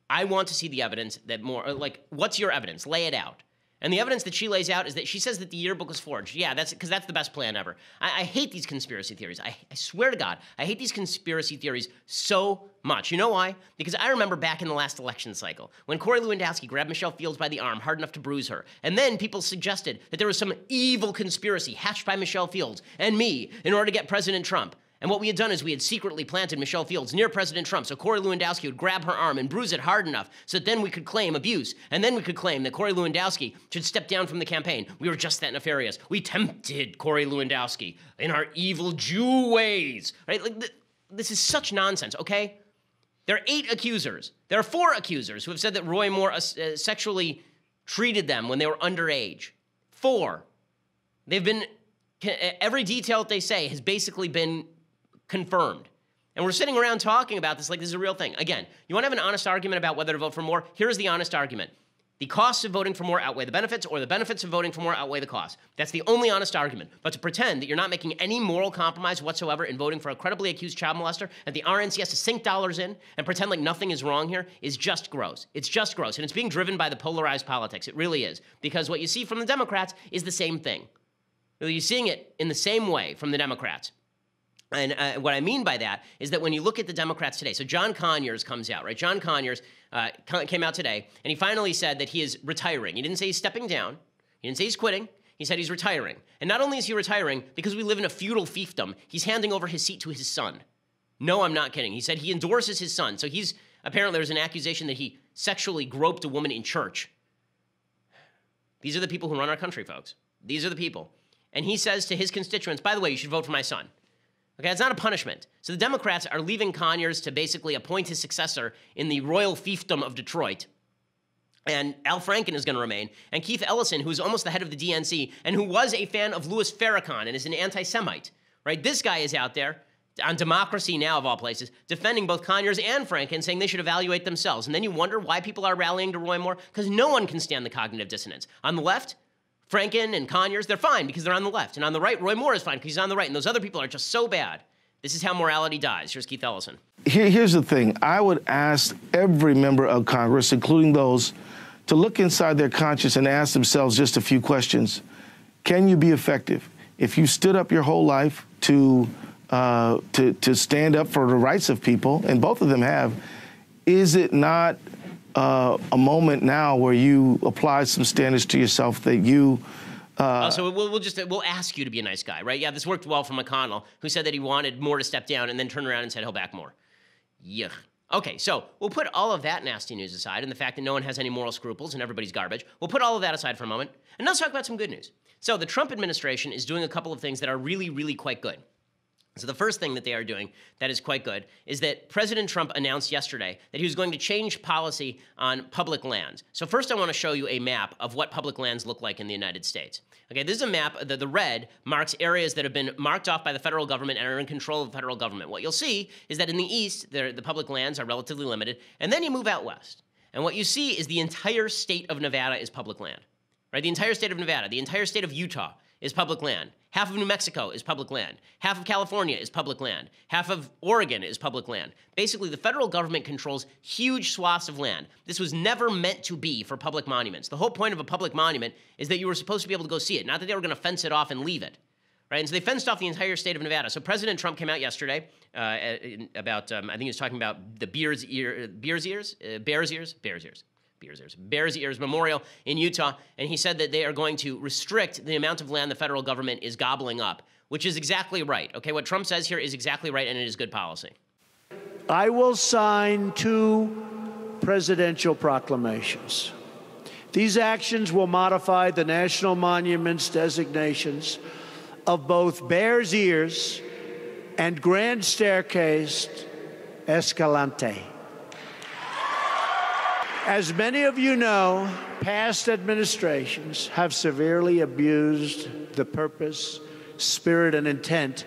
I want to see the evidence that Moore, like, what's your evidence? Lay it out. And the evidence that she lays out is that she says that the yearbook was forged. Yeah, that's because that's the best plan ever. I hate these conspiracy theories. I swear to God, I hate these conspiracy theories so much. You know why? Because I remember back in the last election cycle when Corey Lewandowski grabbed Michelle Fields by the arm hard enough to bruise her. And then people suggested that there was some evil conspiracy hatched by Michelle Fields and me in order to get President Trump. And what we had done is we had secretly planted Michelle Fields near President Trump so Corey Lewandowski would grab her arm and bruise it hard enough so that then we could claim abuse. And then we could claim that Corey Lewandowski should step down from the campaign. We were just that nefarious. We tempted Corey Lewandowski in our evil Jew ways. Right? Like, this is such nonsense, okay? There are 8 accusers. There are 4 accusers who have said that Roy Moore sexually treated them when they were underage. 4, they've been, every detail that they say has basically been confirmed. And we're sitting around talking about this like this is a real thing. Again, you want to have an honest argument about whether to vote for more? Here's the honest argument. The costs of voting for more outweigh the benefits, or the benefits of voting for more outweigh the costs. That's the only honest argument. But to pretend that you're not making any moral compromise whatsoever in voting for a credibly accused child molester, and the RNC has to sink dollars in and pretend like nothing is wrong here is just gross. It's just gross. And it's being driven by the polarized politics. It really is. Because what you see from the Democrats is the same thing. You're seeing it in the same way from the Democrats. And what I mean by that is that when you look at the Democrats today, so John Conyers comes out, right? John Conyers came out today, and he finally said that he is retiring. He didn't say he's stepping down. He didn't say he's quitting. He said he's retiring. And not only is he retiring, because we live in a feudal fiefdom, he's handing over his seat to his son. No, I'm not kidding. He said he endorses his son. So he's, apparently there's an accusation that he sexually groped a woman in church. These are the people who run our country, folks. These are the people. And he says to his constituents, by the way, you should vote for my son. Okay, it's not a punishment. So the Democrats are leaving Conyers to basically appoint his successor in the royal fiefdom of Detroit. And Al Franken is going to remain. And Keith Ellison, who's almost the head of the DNC, and who was a fan of Louis Farrakhan and is an anti-Semite, right? This guy is out there on Democracy Now! Of all places, defending both Conyers and Franken, saying they should evaluate themselves. And then you wonder why people are rallying to Roy Moore? Because no one can stand the cognitive dissonance. On the left, Franken and Conyers, they're fine because they're on the left. And on the right, Roy Moore is fine because he's on the right. And those other people are just so bad. This is how morality dies. Here's Keith Ellison. Here's the thing. I would ask every member of Congress, including those, to look inside their conscience and ask themselves just a few questions. Can you be effective? If you stood up your whole life to stand up for the rights of people, and both of them have, is it not a moment now where you apply some standards to yourself that you... So we'll ask you to be a nice guy, right? Yeah, this worked well for McConnell, who said that he wanted Moore to step down and then turned around and said he'll back Moore. Yuck. Okay, so we'll put all of that nasty news aside and the fact that no one has any moral scruples and everybody's garbage. We'll put all of that aside for a moment, and let's talk about some good news. So the Trump administration is doing a couple of things that are really, really quite good. So the first thing that they are doing that is quite good is that President Trump announced yesterday that he was going to change policy on public lands. So first I want to show you a map of what public lands look like in the United States. Okay, this is a map. The red marks areas that have been marked off by the federal government and are in control of the federal government. What you'll see is that in the east, the public lands are relatively limited, and then you move out west. And what you see is the entire state of Nevada is public land, right? The entire state of Nevada, the entire state of Utah is public land. Half of New Mexico is public land. Half of California is public land. Half of Oregon is public land. Basically, the federal government controls huge swaths of land. This was never meant to be for public monuments. The whole point of a public monument is that you were supposed to be able to go see it, not that they were going to fence it off and leave it, right? And so they fenced off the entire state of Nevada. So President Trump came out yesterday about, I think he was talking about the Bears Ears Memorial in Utah, and he said that they are going to restrict the amount of land the federal government is gobbling up, which is exactly right. Okay, what Trump says here is exactly right, and it is good policy. I will sign 2 presidential proclamations. These actions will modify the national monuments designations of both Bears Ears and Grand Staircase Escalante. As many of you know, past administrations have severely abused the purpose, spirit, and intent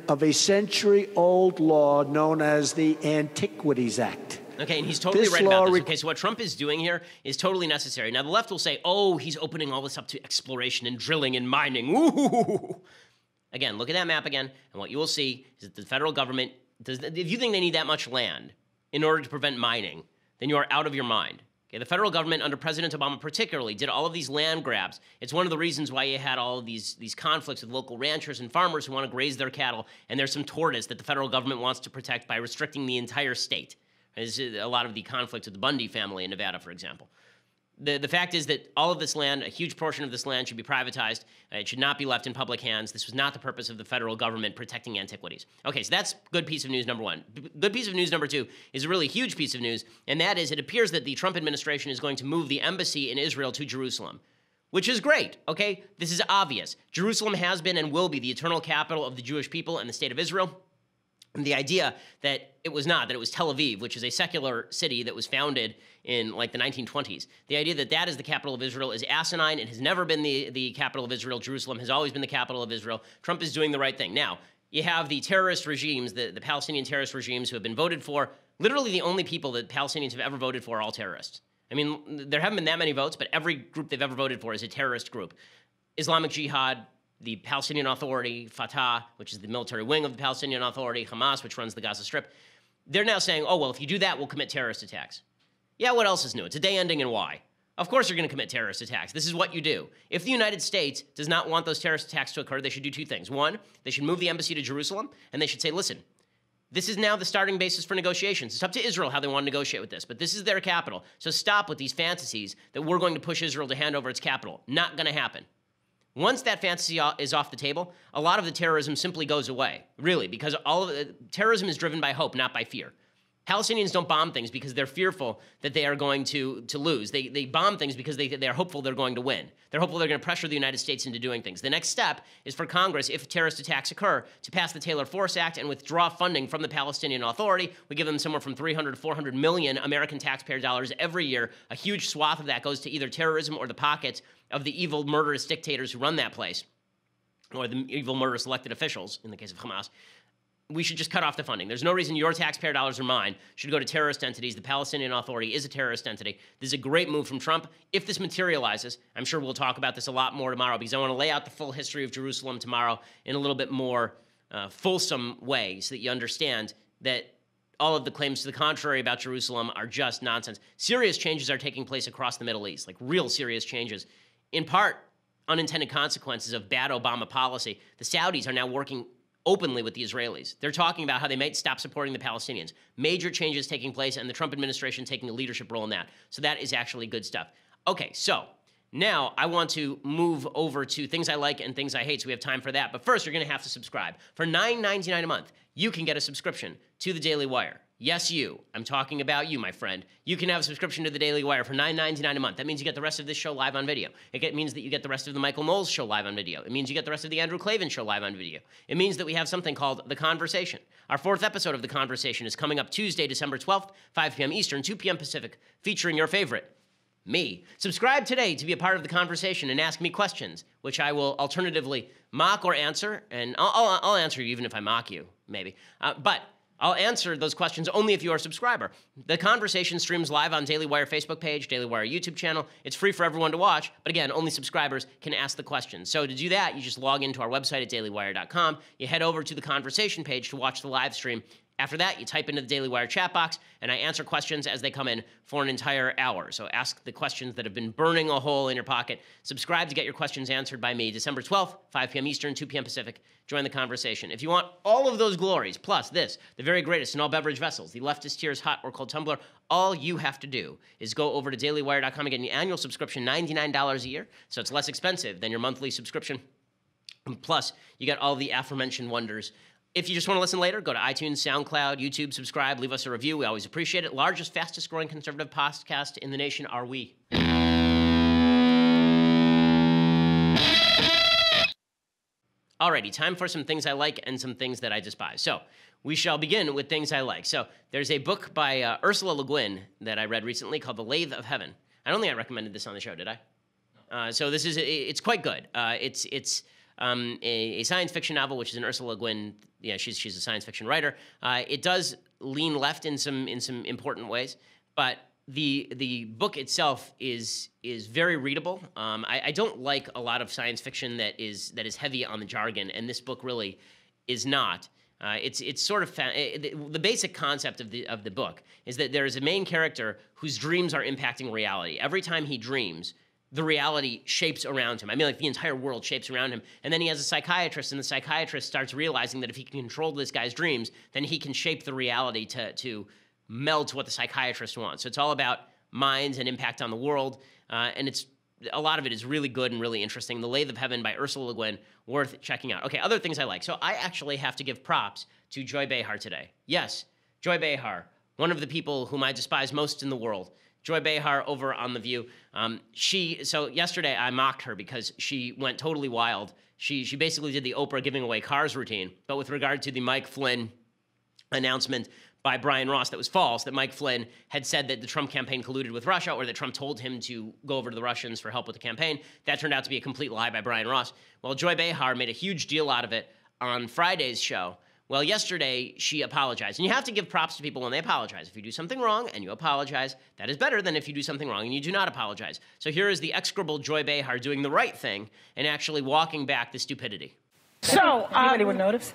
of a century-old law known as the Antiquities Act. Okay, and he's totally right about this. Okay, so what Trump is doing here is totally necessary. Now, the left will say, oh, he's opening all this up to exploration and drilling and mining. Ooh. Again, look at that map again, and what you will see is that the federal government, if you think they need that much land in order to prevent mining, then you are out of your mind. Okay, the federal government under President Obama particularly did all of these land grabs. It's one of the reasons why you had all of these conflicts with local ranchers and farmers who want to graze their cattle, and there's some tortoise that the federal government wants to protect by restricting the entire state. There's a lot of the conflict with the Bundy family in Nevada, for example. The fact is that all of this land, a huge portion of this land, should be privatized. It should not be left in public hands. This was not the purpose of the federal government protecting antiquities. Okay, so that's good piece of news number 1. Good piece of news number 2 is a really huge piece of news, and that is it appears that the Trump administration is going to move the embassy in Israel to Jerusalem, which is great, okay? This is obvious. Jerusalem has been and will be the eternal capital of the Jewish people and the state of Israel. the idea that it was not, that it was Tel Aviv, which is a secular city that was founded in like the 1920s. The idea that that is the capital of Israel is asinine. It has never been the capital of Israel. Jerusalem has always been the capital of Israel. Trump is doing the right thing. Now, you have the terrorist regimes, the Palestinian terrorist regimes who have been voted for. Literally the only people that Palestinians have ever voted for are all terrorists. I mean, there haven't been that many votes, but every group they've ever voted for is a terrorist group. Islamic Jihad, the Palestinian Authority, Fatah, which is the military wing of the Palestinian Authority, Hamas, which runs the Gaza Strip, they're now saying, oh, well, if you do that, we'll commit terrorist attacks. Yeah, what else is new? It's a day ending in Y. Of course you're going to commit terrorist attacks. This is what you do. If the United States does not want those terrorist attacks to occur, they should do two things. One, they should move the embassy to Jerusalem, and they should say, listen, this is now the starting basis for negotiations. It's up to Israel how they want to negotiate with this, but this is their capital. So stop with these fantasies that we're going to push Israel to hand over its capital. Not going to happen. Once that fantasy is off the table, a lot of the terrorism simply goes away, really, because all of terrorism is driven by hope, not by fear. Palestinians don't bomb things because they're fearful that they are going to lose. They bomb things because they're hopeful they're going to win. They're hopeful they're going to pressure the United States into doing things. The next step is for Congress, if terrorist attacks occur, to pass the Taylor Force Act and withdraw funding from the Palestinian Authority. We give them somewhere from 300 to 400 million American taxpayer dollars every year. A huge swath of that goes to either terrorism or the pockets of the evil, murderous dictators who run that place, or the evil, murderous elected officials, in the case of Hamas. We should just cut off the funding. There's no reason your taxpayer dollars or mine should go to terrorist entities. The Palestinian Authority is a terrorist entity. This is a great move from Trump. If this materializes, I'm sure we'll talk about this a lot more tomorrow, because I want to lay out the full history of Jerusalem tomorrow in a little bit more fulsome way, so that you understand that all of the claims to the contrary about Jerusalem are just nonsense. Serious changes are taking place across the Middle East, like real serious changes. In part, unintended consequences of bad Obama policy. The Saudis are now working openly with the Israelis. They're talking about how they might stop supporting the Palestinians. Major changes taking place, and the Trump administration taking a leadership role in that. So that is actually good stuff. Okay, so now I want to move over to things I like and things I hate, so we have time for that. But first, you're going to have to subscribe. For $9.99 a month, you can get a subscription to the Daily Wire. Yes, you. I'm talking about you, my friend. You can have a subscription to the Daily Wire for $9.99 a month. That means you get the rest of this show live on video. It means that you get the rest of the Michael Knowles show live on video. It means you get the rest of the Andrew Klavan show live on video. It means that we have something called The Conversation. Our 4th episode of The Conversation is coming up Tuesday, December 12th, 5 p.m. Eastern, 2 p.m. Pacific, featuring your favorite, me. Subscribe today to be a part of the conversation and ask me questions, which I will alternatively mock or answer, and I'll answer you even if I mock you, maybe. But I'll answer those questions only if you are a subscriber. The conversation streams live on Daily Wire Facebook page, Daily Wire YouTube channel. It's free for everyone to watch, but again, only subscribers can ask the questions. So to do that, you just log into our website at dailywire.com. You head over to the conversation page to watch the live stream. After that, you type into the Daily Wire chat box, and I answer questions as they come in for an entire hour. So ask the questions that have been burning a hole in your pocket. Subscribe to get your questions answered by me. December 12th, 5 p.m. Eastern, 2 p.m. Pacific. Join the conversation. If you want all of those glories, plus this, the very greatest in all beverage vessels, the Leftist Tears Hot or Cold Tumbler, all you have to do is go over to dailywire.com and get an annual subscription, $99 a year. So it's less expensive than your monthly subscription. Plus, you get all the aforementioned wonders. If you just want to listen later, go to iTunes, SoundCloud, YouTube, subscribe, leave us a review. We always appreciate it. Largest, fastest growing conservative podcast in the nation are we. Alrighty, time for some things I like and some things that I despise. So we shall begin with things I like. So there's a book by Ursula Le Guin that I read recently called The Lathe of Heaven. I don't think I recommended this on the show, did I? So this is, it's quite good. It's a science fiction novel, which is an Ursula Le Guin. Yeah, she's a science fiction writer. It does lean left in some important ways, but the book itself is very readable. I don't like a lot of science fiction that is heavy on the jargon, and this book really is not. It's sort of the basic concept of the book is that there is a main character whose dreams are impacting reality. Every time he dreams, the reality shapes around him. I mean, like the entire world shapes around him. And then he has a psychiatrist, and the psychiatrist starts realizing that if he can control this guy's dreams, then he can shape the reality to meld to what the psychiatrist wants. So it's all about minds and impact on the world, and a lot of it is really good and really interesting. The Lathe of Heaven by Ursula Le Guin, worth checking out. Okay, other things I like. So I actually have to give props to Joy Behar today. Yes, Joy Behar, one of the people whom I despise most in the world. Joy Behar over on The View. So yesterday I mocked her because she went totally wild. She basically did the Oprah giving away cars routine, but with regard to the Mike Flynn announcement by Brian Ross that was false, that Mike Flynn had said that the Trump campaign colluded with Russia, or that Trump told him to go over to the Russians for help with the campaign. That turned out to be a complete lie by Brian Ross. Well, Joy Behar made a huge deal out of it on Friday's show. Well, yesterday she apologized. And you have to give props to people when they apologize. If you do something wrong and you apologize, that is better than if you do something wrong and you do not apologize. So here is the execrable Joy Behar doing the right thing and actually walking back the stupidity. So, anybody would notice?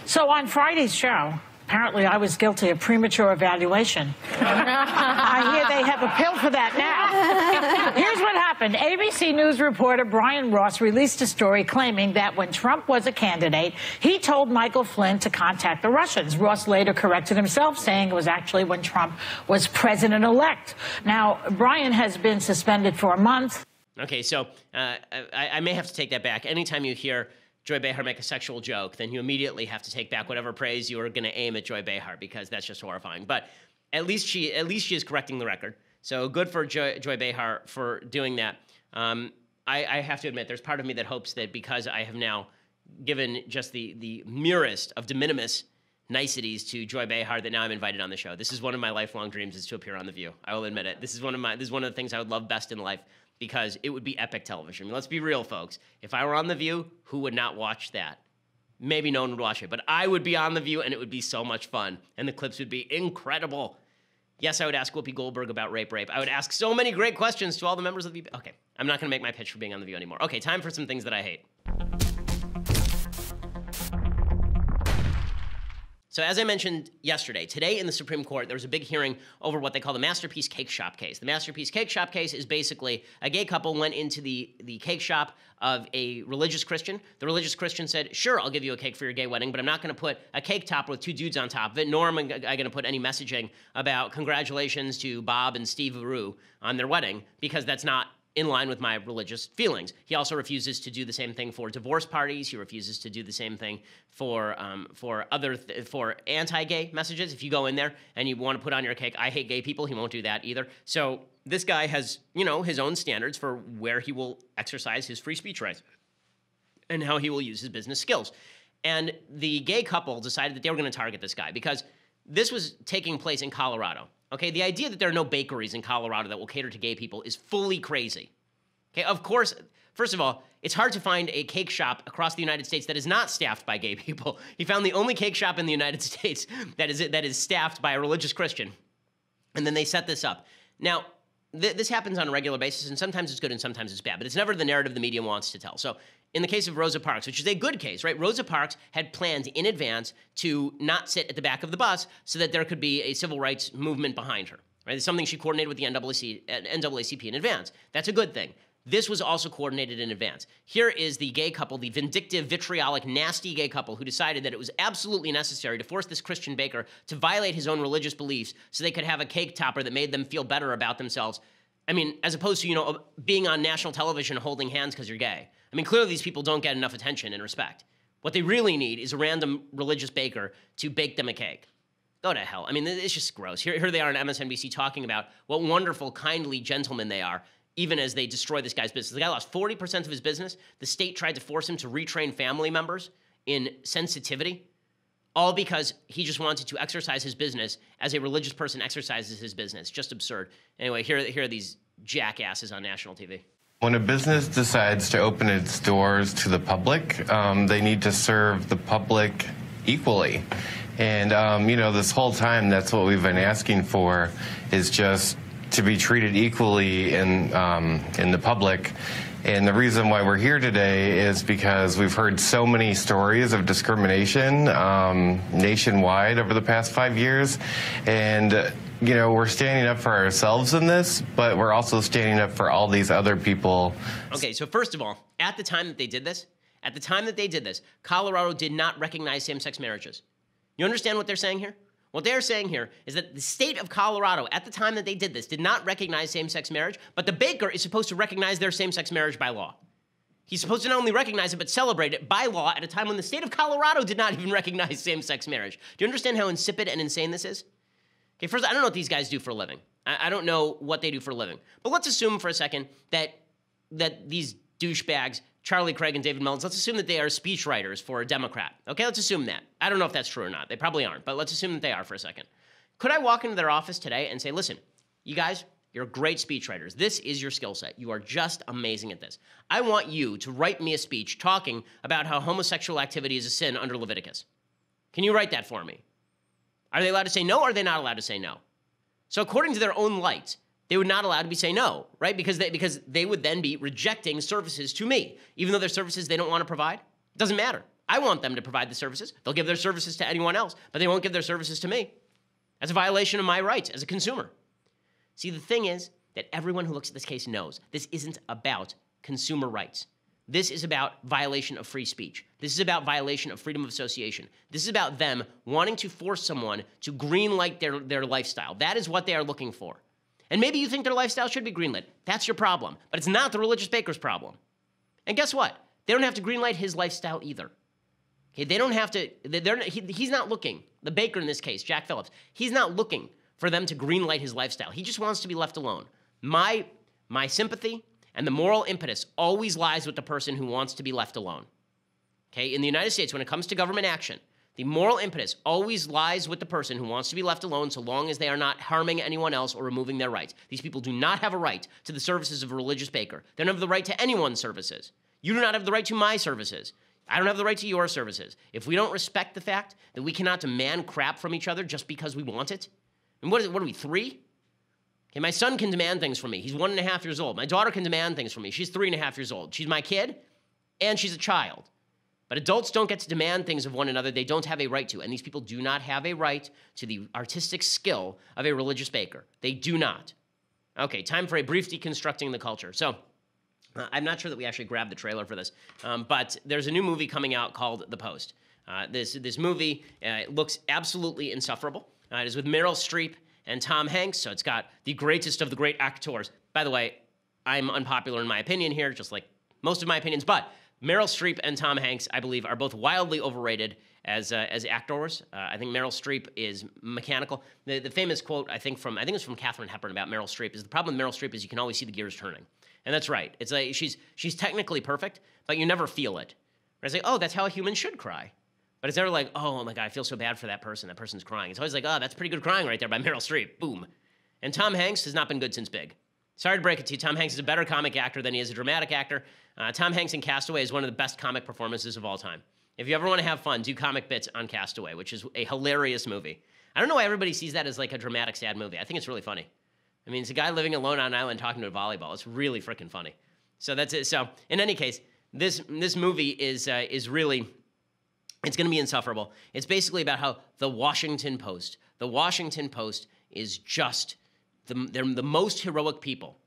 So on Friday's show, apparently I was guilty of premature evaluation. I hear they have a pill for that now. Here's what happened. ABC News reporter Brian Ross released a story claiming that when Trump was a candidate, he told Michael Flynn to contact the Russians. Ross later corrected himself, saying it was actually when Trump was president-elect. Now, Brian has been suspended for a month. Okay, so I may have to take that back. Anytime you hear Joy Behar make a sexual joke, then you immediately have to take back whatever praise you are going to aim at Joy Behar, because that's just horrifying. But at least she is correcting the record. So good for Joy Behar for doing that. I have to admit, there's part of me that hopes that because I have now given just the merest of de minimis niceties to Joy Behar, that now I'm invited on the show. This is one of my lifelong dreams, is to appear on The View. I will admit it. This is one of the things I would love best in life, because it would be epic television. I mean, let's be real, folks. If I were on The View, who would not watch that? Maybe no one would watch it, but I would be on The View, and it would be so much fun, and the clips would be incredible. Yes, I would ask Whoopi Goldberg about rape. I would ask so many great questions to all the members of The View. Okay, I'm not going to make my pitch for being on The View anymore. Okay, time for some things that I hate. So as I mentioned yesterday, today in the Supreme Court, there was a big hearing over what they call the Masterpiece Cake Shop case. The Masterpiece Cake Shop case is basically a gay couple went into the cake shop of a religious Christian. The religious Christian said, sure, I'll give you a cake for your gay wedding, but I'm not going to put a cake topper with 2 dudes on top of it, nor am I going to put any messaging about congratulations to Bob and Steve Rue on their wedding, because that's not in line with my religious feelings. He also refuses to do the same thing for divorce parties. He refuses to do the same thing for anti-gay messages. If you go in there and you want to put on your cake, I hate gay people, he won't do that either. So this guy has, his own standards for where he will exercise his free speech rights and how he will use his business skills. And the gay couple decided that they were going to target this guy because this was taking place in Colorado. Okay, the idea that there are no bakeries in Colorado that will cater to gay people is fully crazy. Okay, of course, first of all, it's hard to find a cake shop across the United States that is not staffed by gay people. He found the only cake shop in the United States that is staffed by a religious Christian. And then they set this up. Now, this happens on a regular basis, and sometimes it's good and sometimes it's bad, but it's never the narrative the media wants to tell. So in the case of Rosa Parks, which is a good case, right? Rosa Parks had planned in advance to not sit at the back of the bus so that there could be a civil rights movement behind her, right? It's something she coordinated with the NAACP in advance. That's a good thing. This was also coordinated in advance. Here is the gay couple, the vindictive, vitriolic, nasty gay couple who decided that it was absolutely necessary to force this Christian baker to violate his own religious beliefs so they could have a cake topper that made them feel better about themselves. I mean, as opposed to, being on national television holding hands because you're gay. I mean, clearly these people don't get enough attention and respect. What they really need is a random religious baker to bake them a cake. Go to hell. I mean, it's just gross. Here they are on MSNBC talking about what wonderful, kindly gentlemen they are, even as they destroy this guy's business. The guy lost 40% of his business. The state tried to force him to retrain family members in sensitivity, all because he just wanted to exercise his business as a religious person exercises his business. Just absurd. Anyway, here are these jackasses on national TV. When a business decides to open its doors to the public, they need to serve the public equally. And, this whole time, that's what we've been asking for, is just to be treated equally in the public. And the reason why we're here today is because we've heard so many stories of discrimination nationwide over the past 5 years. And, we're standing up for ourselves in this, but we're also standing up for all these other people. Okay, so first of all, at the time that they did this, Colorado did not recognize same-sex marriages. You understand what they're saying here? What they're saying here is that the state of Colorado, at the time that they did this, did not recognize same-sex marriage, but the baker is supposed to recognize their same-sex marriage by law. He's supposed to not only recognize it, but celebrate it by law at a time when the state of Colorado did not even recognize same-sex marriage. Do you understand how insipid and insane this is? Okay, first, I don't know what these guys do for a living. I don't know what they do for a living. But let's assume for a second that these douchebags Charlie Craig and David Mullins, let's assume that they are speechwriters for a Democrat. Okay, let's assume that. I don't know if that's true or not. They probably aren't, but let's assume that they are for a second. Could I walk into their office today and say, listen, you guys, you're great speechwriters. This is your skill set. You are just amazing at this. I want you to write me a speech talking about how homosexual activity is a sin under Leviticus. Can you write that for me? Are they allowed to say no, or are they not allowed to say no? So according to their own light, they would not allowed to be say no, right? Because they would then be rejecting services to me, even though they're services they don't want to provide. It doesn't matter. I want them to provide the services. They'll give their services to anyone else, but they won't give their services to me. That's a violation of my rights as a consumer. See, the thing is that everyone who looks at this case knows this isn't about consumer rights. This is about violation of free speech. This is about violation of freedom of association. This is about them wanting to force someone to greenlight their lifestyle. That is what they are looking for. And maybe you think their lifestyle should be greenlit. That's your problem. But it's not the religious baker's problem. And guess what? They don't have to greenlight his lifestyle either. Okay, they don't have to, he's not looking, the baker in this case, Jack Phillips, he's not looking for them to greenlight his lifestyle. He just wants to be left alone. My sympathy and the moral impetus always lies with the person who wants to be left alone. Okay, in the United States, when it comes to government action, the moral impetus always lies with the person who wants to be left alone so long as they are not harming anyone else or removing their rights. These people do not have a right to the services of a religious baker. They don't have the right to anyone's services. You do not have the right to my services. I don't have the right to your services. If we don't respect the fact that we cannot demand crap from each other just because we want it, and what are we, 3? Okay, my son can demand things from me. He's 1.5 years old. My daughter can demand things from me. She's 3.5 years old. She's my kid, and she's a child. But adults don't get to demand things of one another they don't have a right to, and these people do not have a right to the artistic skill of a religious baker. They do not. Okay, time for a brief deconstructing the culture. So, I'm not sure that we actually grabbed the trailer for this, but there's a new movie coming out called The Post. This movie looks absolutely insufferable. It is with Meryl Streep and Tom Hanks, so it's got the greatest of the great actors. By the way, I'm unpopular in my opinion here, just like most of my opinions, but Meryl Streep and Tom Hanks, I believe, are both wildly overrated as actors. I think Meryl Streep is mechanical. The famous quote, I think it was from Katharine Hepburn about Meryl Streep, is the problem with Meryl Streep is you can always see the gears turning. And that's right. It's like she's technically perfect, but you never feel it. It's like, oh, that's how a human should cry. But it's never like, oh my God, I feel so bad for that person. That person's crying. It's always like, oh, that's pretty good crying right there by Meryl Streep. Boom. And Tom Hanks has not been good since Big. Sorry to break it to you, Tom Hanks is a better comic actor than he is a dramatic actor. Tom Hanks in Castaway is one of the best comic performances of all time. If you ever want to have fun, do comic bits on Castaway, which is a hilarious movie. I don't know why everybody sees that as like a dramatic, sad movie. I think it's really funny. I mean, it's a guy living alone on an island talking to a volleyball. It's really freaking funny. So that's it. So in any case, this movie is really, it's going to be insufferable. It's basically about how the Washington Post is just they're the most heroic people.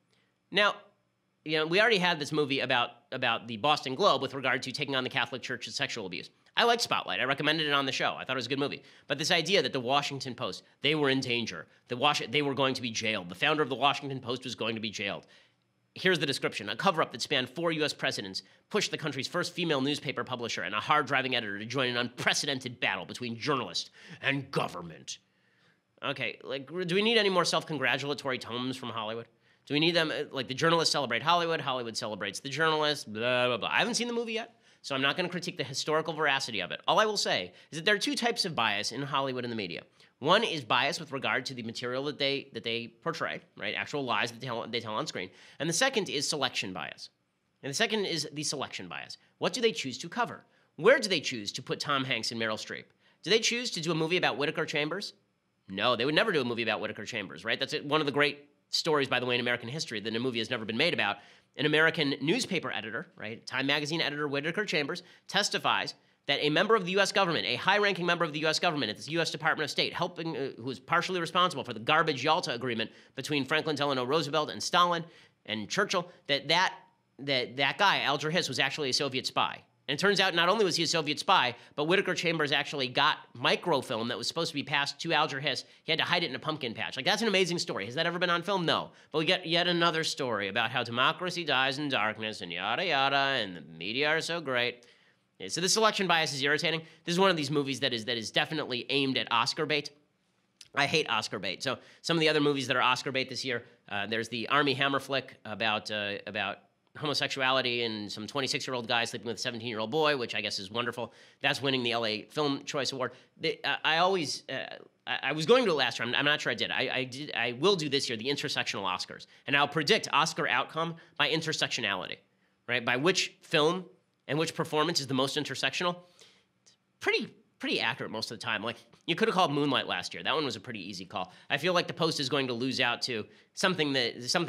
Now, you know, we already had this movie about the Boston Globe with regard to taking on the Catholic Church's sexual abuse. I liked Spotlight. I recommended it on the show. I thought it was a good movie. But this idea that the Washington Post, they were in danger. They were going to be jailed. The founder of the Washington Post was going to be jailed. Here's the description. A cover-up that spanned 4 U.S. presidents pushed the country's first female newspaper publisher and a hard-driving editor to join an unprecedented battle between journalists and government. Okay, like, do we need any more self-congratulatory tomes from Hollywood? Do we need them, like the journalists celebrate Hollywood, Hollywood celebrates the journalists, blah, blah, blah. I haven't seen the movie yet, so I'm not going to critique the historical veracity of it. All I will say is that there are 2 types of bias in Hollywood and the media. One is bias with regard to the material that they portray, right? Actual lies that they tell on screen. And the second is selection bias. And the second is the selection bias. What do they choose to cover? Where do they choose to put Tom Hanks and Meryl Streep? Do they choose to do a movie about Whittaker Chambers? No, they would never do a movie about Whittaker Chambers, right? That's one of the great stories, by the way, in American history that a movie has never been made about. An American newspaper editor, right, Time magazine editor Whittaker Chambers, testifies that a member of the U.S. government, a high-ranking member of the U.S. government at the U.S. Department of State, who was partially responsible for the garbage Yalta Agreement between Franklin Delano Roosevelt and Stalin and Churchill, that guy, Alger Hiss, was actually a Soviet spy. And it turns out not only was he a Soviet spy, but Whittaker Chambers actually got microfilm that was supposed to be passed to Alger Hiss. He had to hide it in a pumpkin patch. Like, that's an amazing story. Has that ever been on film? No. But we get yet another story about how democracy dies in darkness and yada yada, and the media are so great. Yeah, so this selection bias is irritating. This is one of these movies that is definitely aimed at Oscar bait. I hate Oscar bait. So some of the other movies that are Oscar bait this year, there's the Army Hammer flick about homosexuality and some 26-year-old guy sleeping with a 17-year-old boy, which I guess is wonderful. That's winning the LA Film Choice Award. I was going to it last year. I'm not sure I did. I will do this year, the intersectional Oscars. And I'll predict Oscar outcome by intersectionality, right? By which film and which performance is the most intersectional. It's pretty accurate most of the time. Like, you could have called Moonlight last year. That one was a pretty easy call. I feel like the Post is going to lose out to something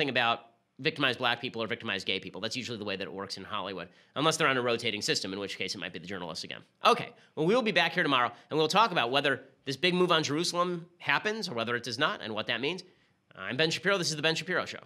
about victimized black people or victimized gay people. That's usually the way that it works in Hollywood, unless they're on a rotating system, in which case it might be the journalists again. Okay, well, we'll be back here tomorrow, and we'll talk about whether this big move on Jerusalem happens or whether it does not, and what that means. I'm Ben Shapiro. This is The Ben Shapiro Show.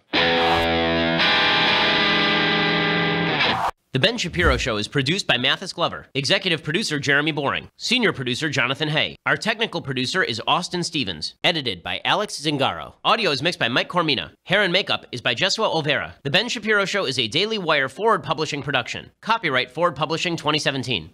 The Ben Shapiro Show is produced by Mathis Glover, executive producer Jeremy Boring, senior producer Jonathan Hay. Our technical producer is Austin Stevens, edited by Alex Zingaro. Audio is mixed by Mike Cormina. Hair and makeup is by Jesua Olvera. The Ben Shapiro Show is a Daily Wire Forward Publishing production. Copyright Forward Publishing 2017.